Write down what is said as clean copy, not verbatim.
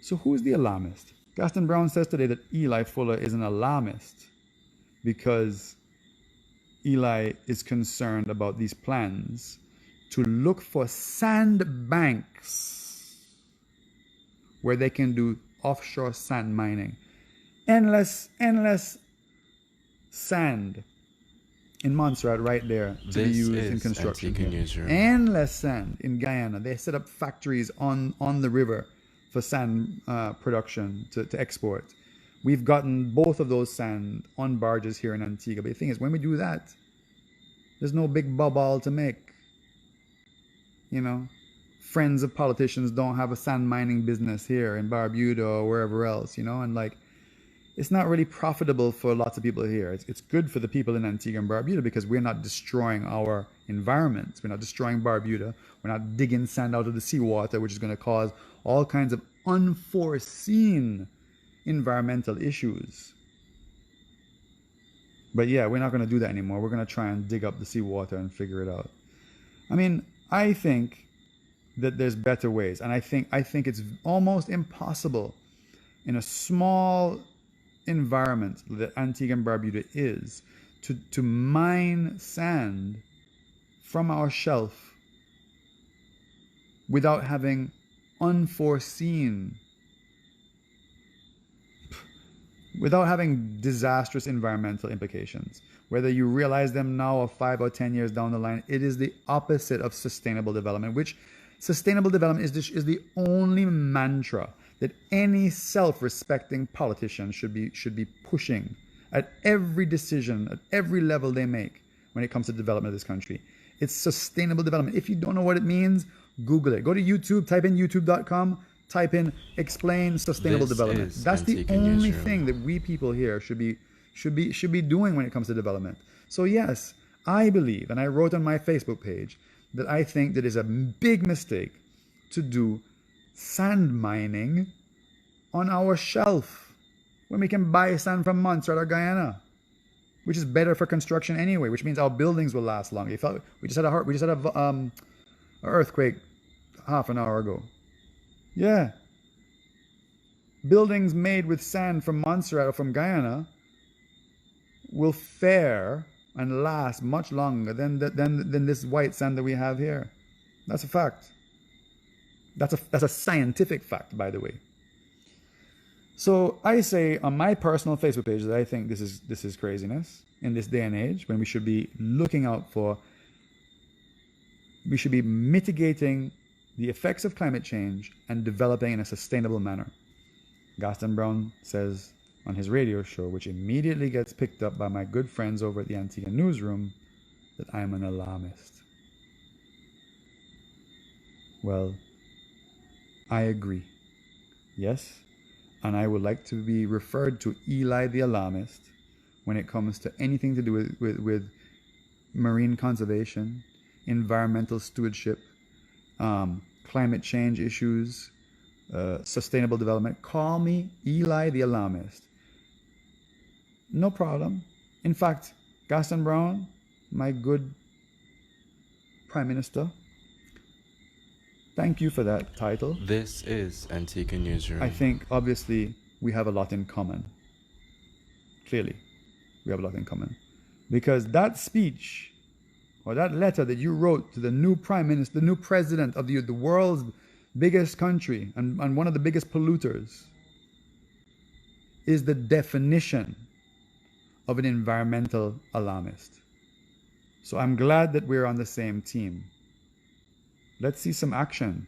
So who's the alarmist? Gaston Browne says today that Eli Fuller is an alarmist because Eli is concerned about these plans to look for sandbanks where they can do offshore sand mining. Endless sand in Montserrat right there to be used in construction. Endless sand in Guyana. They set up factories on the river for sand production to export. We've gotten both of those sand on barges here in Antigua. But the thing is, when we do that, there's no big bubble to make. You know, friends of politicians don't have a sand mining business here in Barbuda or wherever else, you know, and like, it's not really profitable for lots of people here. It's good for the people in Antigua and Barbuda because we're not destroying our environment. We're not destroying Barbuda. We're not digging sand out of the seawater, which is going to cause all kinds of unforeseen environmental issues. But yeah, we're not going to do that anymore. We're going to try and dig up the seawater and figure it out. I mean, I think that there's better ways. And I think it's almost impossible in a small environment that Antigua and Barbuda is to mine sand from our shelf without having disastrous environmental implications. Whether you realize them now or 5 or 10 years down the line, it is the opposite of sustainable development, which sustainable development is the only mantra that any self-respecting politician should be pushing at every decision, at every level they make when it comes to development of this country. It's sustainable development. If you don't know what it means, Google it. Go to YouTube, type in youtube.com, type in explain sustainable development. That's the only thing that we people here should be doing when it comes to development. So yes, I believe, and I wrote on my Facebook page, that I think that is a big mistake to do sand mining on our shelf when we can buy sand from Montserrat or Guyana, which is better for construction anyway, which means our buildings will last longer. We just had an earthquake half an hour ago. Yeah. Buildings made with sand from Montserrat or from Guyana will fare and last much longer than this white sand that we have here. That's a fact. That's a scientific fact, by the way. So I say on my personal Facebook page that I think this is craziness in this day and age when we should be mitigating the effects of climate change and developing in a sustainable manner. Gaston Browne says on his radio show, which immediately gets picked up by my good friends over at the Antigua newsroom, that I'm an alarmist. Well, I agree. Yes, and I would like to be referred to Eli the alarmist when it comes to anything to do with marine conservation, environmental stewardship, climate change issues, sustainable development. Call me Eli the alarmist. No problem. In fact, Gaston Browne, my good Prime Minister, thank you for that title. This is Antigua Newsroom. I think, obviously, we have a lot in common. Clearly, we have a lot in common. Because that speech, or that letter that you wrote to the new Prime Minister, the new President of the world's biggest country and one of the biggest polluters, is the definition of an environmental alarmist. So I'm glad that we're on the same team. Let's see some action.